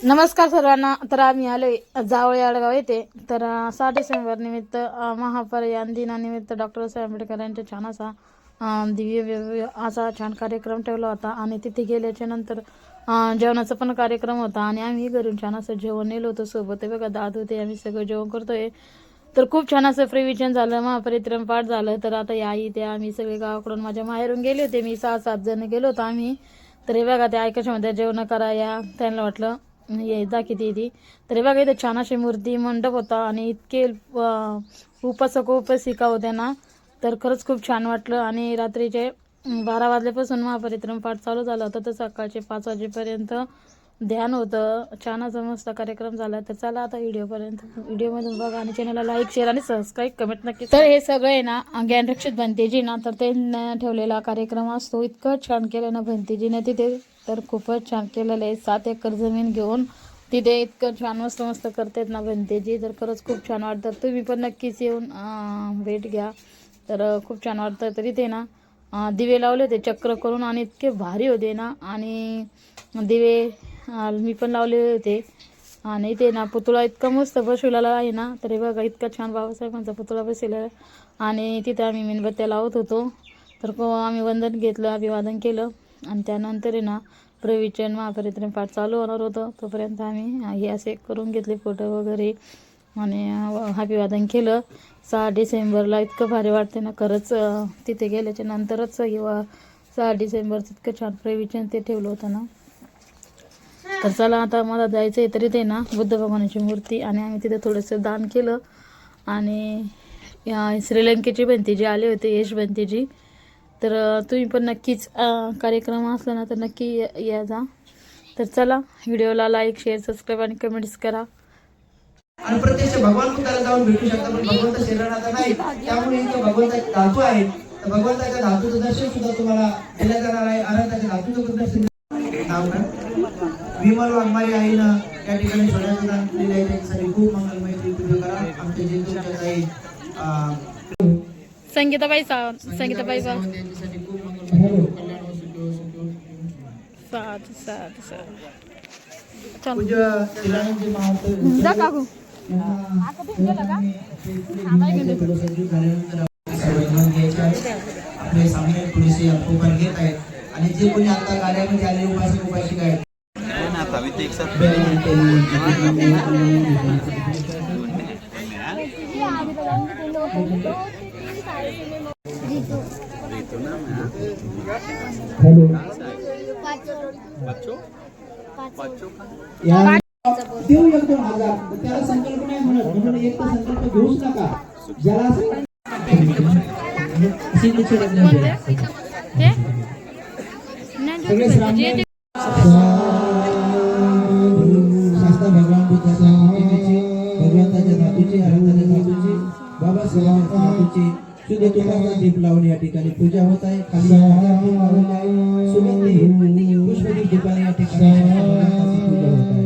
नमस्कार सर्वांना. तर आम्ही आलोय जावळे आडगाव येथे. तर 6 डिसेंबर निमित्त महापरिनिर्वाण दिनानिमित्त डॉक्टर साहेब आंबेडकर यांचा छान असा दिव्य असा छान कार्यक्रम ठेवला होता. आणि तिथे गेल्याच्या नंतर जेवणाचा पण कार्यक्रम होता. आणि आम्ही घरून छान असं जेवण नेलं होतं सोबत. आहे बघा दादू ते आम्ही सगळं जेवण करतोय. तर खूप छान असं प्रवचन झालं, महापरिक्रम पाठ झालं. तर आता या आई ते आम्ही सगळे गावाकडून माझ्या माहेरून गेले होते. मी 6-7 जण गेलो होतो आम्ही. तर हे बघा ते ऐकायच्यामध्ये जेवण करा या त्यांना वाटलं ये जा किती ती. तर हे बघा इथे छान अशी मूर्ती मंडप होता आणि इतके उपासक उपासिका होत्या ना. तर खरंच खूप छान वाटलं. आणि रात्रीचे 12 वाजल्यापासून महापरिक्रम पाठ चालू झाला होता तर सकाळचे 5 वाजेपर्यंत ध्यान होतं. छान असा मस्त कार्यक्रम झाला. तर चला आता व्हिडिओमधून बघा आणि चॅनलला लाईक शेअर आणि सबस्क्राईब कमेंट नक्की. तर हे सगळं आहे ना ज्ञानरक्षित भंतेजी ना, तर ते ठेवलेला कार्यक्रम असतो. इतकं छान केलं ना भंतेजीने तिथे. तर खूपच छान केलेलं आहे. 7 एकर जमीन घेऊन तिथे इतकं छान मस्त मस्त करतात ना भंतेजी. तर खरंच खूप छान वाटतं. तुम्ही पण नक्कीच येऊन भेट घ्या. तर खूप छान वाटतं. तर इथे ना दिवे लावले होते चक्र करून आणि इतके भारी होते ना. आणि दिवे मी पण लावलेले होते. आणि इथे ना पुतळा इतका मस्त बसवलेला आहे ना. तर हे बघा इतका छान बाबासाहेबांचा पुतळा बसवलेला आहे. आणि तिथे आम्ही मेणबत्त्या लावत होतो. तर आम्ही वंदन घेतलं, अभिवादन केलं. आणि त्यानंतर आहे ना प्रवचन महापरिक्रम पाठ चालू होणार होतं. तोपर्यंत आम्ही हे असे करून घेतले फोटो वगैरे आणि अभिवादन केलं. 6 डिसेंबरला इतकं भारी वाटते ना खरंच. तिथे गेल्याच्या नंतरच किंवा 6 डिसेंबरचं इतकं छान प्रवचन ते ठेवलं होतं ना. तर चला आता मला जायचं आहे. तरी ते ना बुद्ध भगवानाची मूर्ती आणि आम्ही तिथे थोडंसं दान केलं. आणि श्रीलंकेची भंतेजी आले होते, यश भंतेजी. तर तुम्ही पण नक्कीच कार्यक्रम असला ना तर नक्की या जा. तर चला व्हिडिओला लाईक शेअर सबस्क्राईब आणि कमेंट्स करा. आणि प्रत्यक्ष भगवान बुद्धाला जाऊन भेटू शकता. पण भगवंत शरीरात नाही, त्यामुळे इथे भगवंताचे धातू आहेत. तर भगवंताच्या धातूचं दर्शन सुद्धा तुम्हाला दिलं जाणार आहे. अनंताच्या धातूचं दर्शन नाव का विमल वाघमारे आईनं या ठिकाणी सोन्याचं दान केलेलं आहे. त्यांच्यासाठी खूप मंगलमय पूजा करा. आमच्या जिंतूरच्या ताई संगीताबाई संगीताबाई त्यांच्यासाठी खूप मंगलमय कल्याण पूजा शिलानंदजी महाराज जा काकू. आपले सामने थोडीशी उपकार घेत आहेत. आणि जे कोणी आता गाड्यामध्ये आले उपासक उपासिका आहेत देऊ 1-2 हजार. त्याला संकल्प नाही म्हणत, म्हणून एक तर संकल्प घेऊच नका. ज्याला शास्त्र भगवान बुद्धाच्या भगवंताच्या धातूची अनंताच्या धातूची बाबासाहेबांच्या धातूची शुद्ध तुपाचा दीप लावून या ठिकाणी पूजा होत आहे. खाली सुगंधी पुष्पदीप दीपाने या ठिकाणी पूजा होत आहे.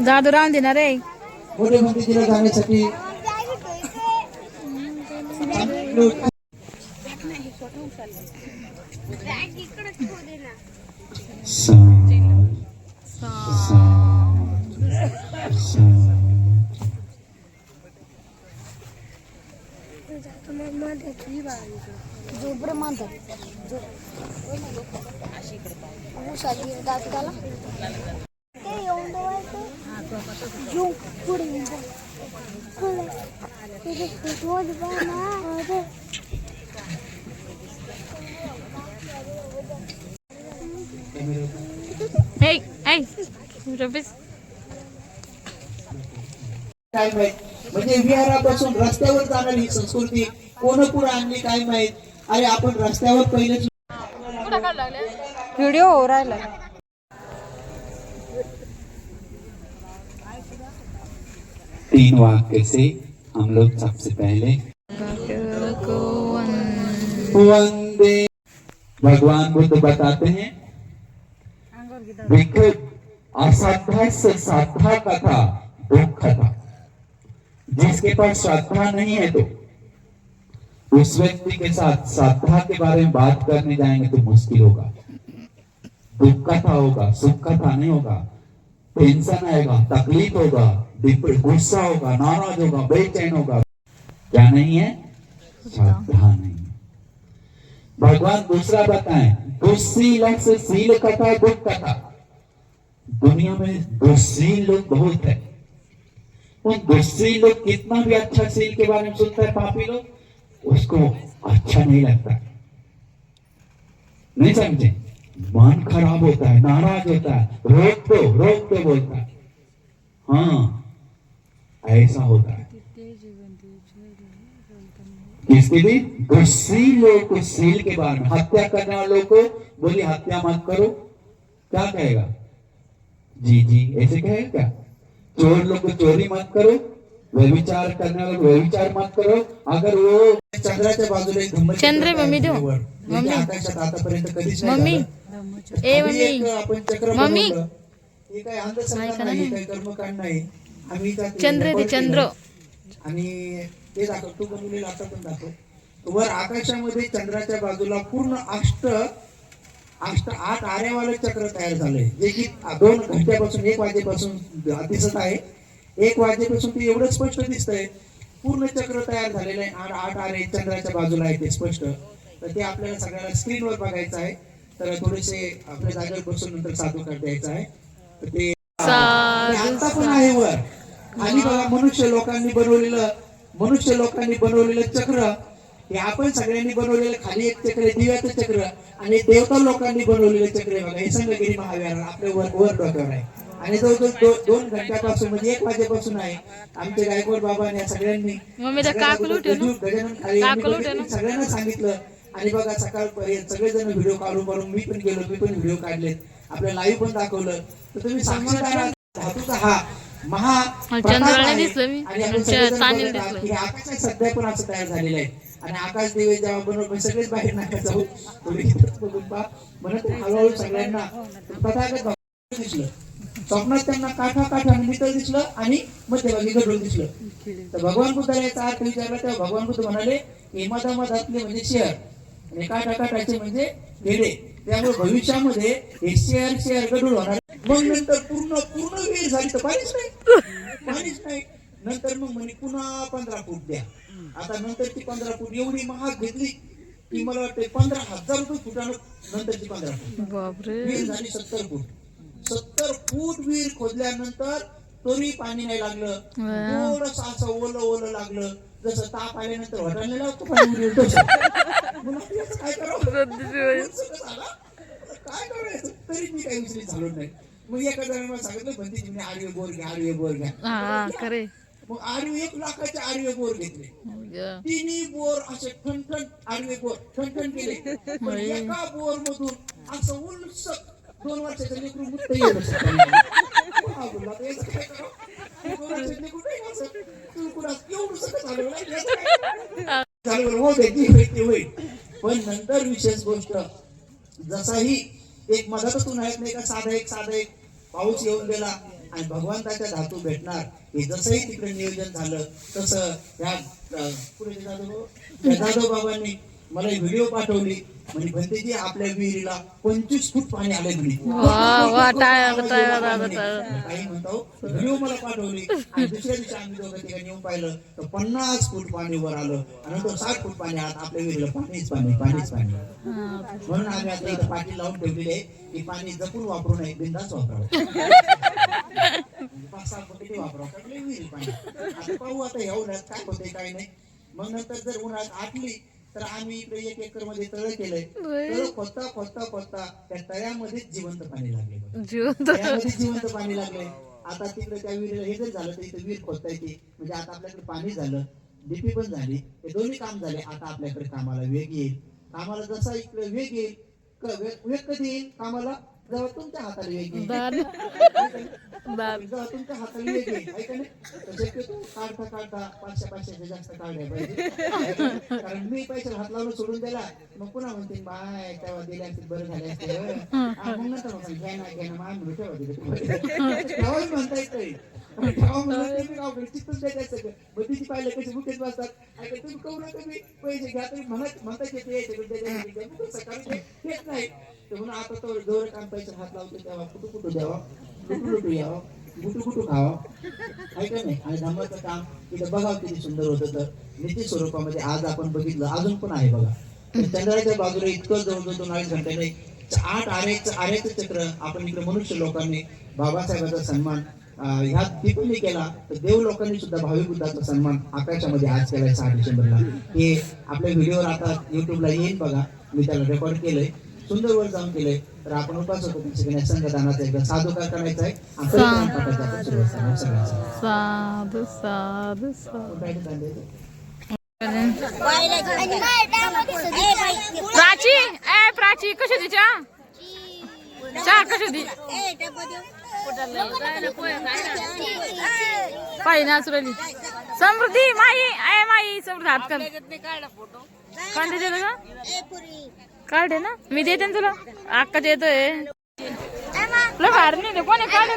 जादू राहून देणार रे. मोठे मोठे तिला जाण्यासाठी जो ब्रह्मांड जो ऊसाची दात त्याला ते येऊन दवायचं जो पुढे तुझे फोटो ना Hey, hey, Rufus. काय माहित, म्हणजे विहारापासून रस्त्यावर जाणारी संस्कृती कोण पुढे आणली काय माहित. अरे आपण रस्त्यावर पहिलेच व्हिडिओ हो राहिला. 3 वाक्य से हम लोग सबसे पहले वंदे भगवान बुद्ध बताते हैं विकृत असाध्य से साध्य का था, दुख था। जिसके पास श्रद्धा नहीं है तो उस व्यक्ति के साथ श्रद्धा के बारे में बात करने जाएंगे तो मुश्किल होगा। दुख का था होगा, सुख का था नहीं होगा, टेंशन आएगा, तकलीफ होगा, गुस्सा होगा, नाराज होगा, बेचैन होगा। क्या नहीं है? श्रद्धा नहीं है। भगवान दूसरा बताएं, दुस्सील से सील कथा, दुख कथा। दुनिया में दुस्सील लोग बहुत है। उन दुस्सील लोग कितना भी अच्छा सील के बारे में सुनता है, पापी लोग उसको अच्छा नहीं लगता। नहीं समझे? मन खराब होता है, नाराज होता है, रोक दो बोलता है। हाँ, ऐसा होता है। किसके भी? दुस्सील लोग को सील के बारे में, हत्या करने वालों को बोली हत्या मत करो, क्या कहेगा? जी ऐसे कहेगा क्या? चोर लोग को चोरी मत करो, व्यभिचार करने वालों को व्यभिचार मत करो। अगर वो चंद्राच्या बाजूला एक घुमट चंद्र मम्मी देऊ, मम्मी आकाशात आतापर्यंत कधीच मम्मी नाही ए झालं. मम्मी आपण चक्र मम्मी. बनवलं. हे काही अंधश्रद्धा नाही, काही कर्मकांड नाही. आम्ही त्यात चंद्र ते रेकॉर्ड चंद्र केलंय. आणि ते दाखव, तू बनवलेलं आता पण दाखव. वर आकाशामध्ये चंद्राच्या बाजूला पूर्ण आठ आऱ्यावाले चक्र तयार झाले, जे की 2 घंट्यापासून 1 वाजेपासून दिसत आहे. 1 वाजेपासून ते एवढं स्पष्ट दिसतंय. पूर्ण चक्र तयार झालेलं आहे. 8 आरे चंद्राच्या बाजूला आहे ते स्पष्ट. तर ते आपल्याला सगळ्याला स्क्रीनवर बघायचं आहे. तर थोडेसे आपल्या जागेवर बसून नंतर साधूकार द्यायचा आहे. तर ते आता पण आहे वर. आणि बघा, मनुष्य लोकांनी बनवलेलं चक्र, हे आपण सगळ्यांनी बनवलेलं. खाली एक चक्र आहे, दिव्याचं चक्र, आणि देवता लोकांनी बनवलेलं चक्र आहे बघा. हे संगगिरी महाविहार आपल्या वर डोक्यावर आहे. आणि जवळजवळ 2 घंट्यापासून म्हणजे 1 वाजेपासून आहे. आमचे गायकवाड बाबा या सगळ्यांनी गजानन खाली सगळ्यांना सांगितलं. आणि बघा, सकाळपर्यंत सगळेजण व्हिडिओ काढून मी पण गेलो, मी पण व्हिडिओ काढलेत, आपल्या लाईव्ह पण दाखवलं. तर तुम्ही साक्षीदार, धातूचा हा महा आणि आकाशात सध्या पण असं तयार झालेलं आहे. आणि आकाश दिवे जेव्हा बनवून सगळेच बाहेर नका जाऊ, म्हणत हळूहळू सगळ्यांना तथागत दिसलं. स्वप्नात त्यांना काठाने मित्र दिसलं आणि मध्यभागी गडूळ दिसलं. तर भगवान बुद्धाला याचा अर्थ विचारला तेव्हा भगवान बुद्ध म्हणाले, मधामधातले म्हणजे शेअर आणि काठाचे म्हणजे खेडे. त्यामुळे भविष्यामध्ये हे शेअर गडूळ होणार. मग नंतर पूर्ण वेळ झाली तर पाणीच नाही. नंतर मग म्हणे पुन्हा 15 फूट द्या. आता नंतरची 15 फूट एवढी महाग घेतली की मला वाटतं 15,000 रुपये फुटानं नंतरची 15 फूट विहीर झाली. 70 फूट. 70 फूट विहीर खोदल्यानंतर तरी पाणी नाही लागलं. थोडस असं ओलं लागलं, जसं ताप आल्यानंतर वाटायला लागतो पाणी. काय करायचं तरी मी काही विचलित झालो नाही. मग एका जणांना सांगितलं, भंतीजीने आडवे बोर घ्या. मग 1 लाखाचे आडवे बोर घेतले. 3 बोर असे ठणठण आडवे बोर ठणठण केले. एका बोर मधून असं उलस 2 वर्षाचं लेकरू मुक्त येऊ शकतो. पण नंतर विशेष गोष्ट, जसाही एक मधातून आहेत नाही का, साधा एक पाऊस येऊन गेला आणि भगवंताच्या धातू भेटणार, हे जसंही तिकडे नियोजन झालं तसं या पुढे जाधव बाबांनी मला व्हिडिओ पाठवली. म्हणजे भंतेजी, आपल्या विहिरीला 25 फूट पाणी आले म्हणे. काही म्हणतो व्हिडिओ मला पाठवली. आणि दुसऱ्या दिवशी आम्ही दोघं तिकडे येऊन पाहिलं तर 50 फूट पाणी वर आलं. आणि नंतर 60 फूट पाणी आलं. आपल्या विहिरीला पाणीच पाणी. म्हणून आम्ही आता इथं पाठी लावून ठेवलेली आहे की पाणी जपून वापरू नये, बिंदास वापरावं. 5-6 फुट वापरावं विहिरी पाणी. आता पाहू आता ह्या उन्हाळ्यात काय होते काय नाही. मग नंतर जर उन्हाळ्यात आटली तर आम्ही इकडे 1 एकर मध्ये तळ केलंय. तळ खोदता त्या तळ्यामध्ये जिवंत पाणी लागले. आता तिकडे त्या विहिरीला हे जर झालं तर इथे विहीर खोदता येते. म्हणजे आता आपल्याकडे पाणी झालं, डीपी पण झाली, हे दोन्ही काम झाले. आता आपल्याकडे कामाला वेग येईल. कामाला जसा इकडे वेग येईल, वेग कधी येईल कामाला, जेव्हा तुमच्या हाताला वेग येईल. दार दार जेव्हा तुमच्या हाताला वेग येईल, है का नाही? तर शक्यतो काढता 500 जास्त काढल्या पाहिजे. कारण मी पैशाला हात लावून सोडून दिला मग पुन्हा म्हणते बाय तेव्हा दिले असते बरं झाले असते. मग नंतर मग घ्या ना मग ठेवा दिले तेव्हा म्हणता येत नाही. तेव्हा म्हणलं तुम्ही गाव चित्तच द्यायचं सगळं बधीची पाहिलं कशी मुकेच बसतात. ऐका तुम्ही करू नका मी पैसे घ्या तुम्ही म्हणता येते सकाळी ते येत नाही. तर म्हणून आता तो जोर काम पैसे हात लावतो तेव्हा कुठं द्यावा कुठू यावं कुठू खावा, आहे का नाही. आणि धम्माचं काम तिथं बघा किती सुंदर होतं. तर नीती स्वरूपामध्ये आज आपण बघितलं अजून पण आहे बघा. चंद्राच्या बाजूला इतकं जवळजवळ 2-2.5 घंट्याने 8 आरेचं चक्र आपण इकडे मनुष्य लोकांनी बाबासाहेबांचा सन्मान ह्या तिथून केला. तर देव लोकांनी सुद्धा भावी बुद्धाचा सन्मान आकाशामध्ये आज केलाय 6 डिसेंबरला. हे आपल्या व्हिडिओवर आता युट्यूबला येईल बघा. मी त्याला रेकॉर्ड केलंय, सुंदर वर जाऊन केलंय. तर आपण उपास होतो सगळ्या संघदानाचा एकदा साधू काय करायचा आहे साधू साधू साधू. प्राची कशी ती चहा कशी ती पाहिजे ना सुरली समृद्धी माई समृद्धी हात कर काढ देते का काढ ना मी देते ना तुला अक्का देतोय बाहेर नाही कोणी काढे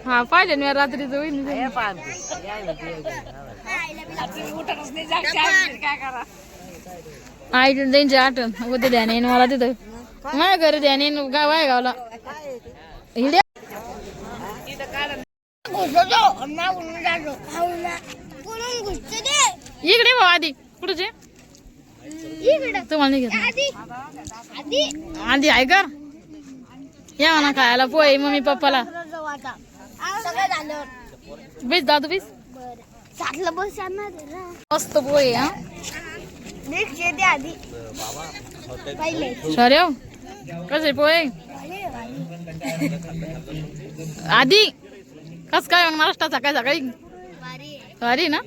हा पाहिजे मी रात्री आई त्यांची आठवण होते ध्यान येईन मला तिथं माझ्या घरी ध्यान येईन गाव आहे गावला हिड्या इकडे भाऊ आधी कुठचे तुम्हाला नाही घेत आधी आहे का या म्हणा खायला पोहे मम्मी पप्पाला बीस दादू बीस मस्त पोहे हा सर कसे पोहे आधी कस काय महाराष्ट्रात सकाळी भारी ना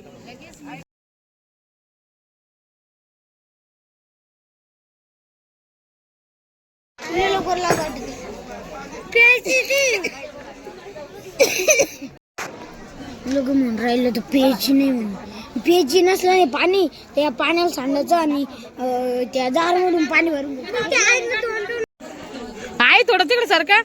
लोक म्हणून राहिलं तर पेची नाही म्हणून पेची नसल्याने पाणी त्या पाण्यावर सांडायचं आणि त्या जार मधून पाणी भरून आहे थोडं तिकडे सारखं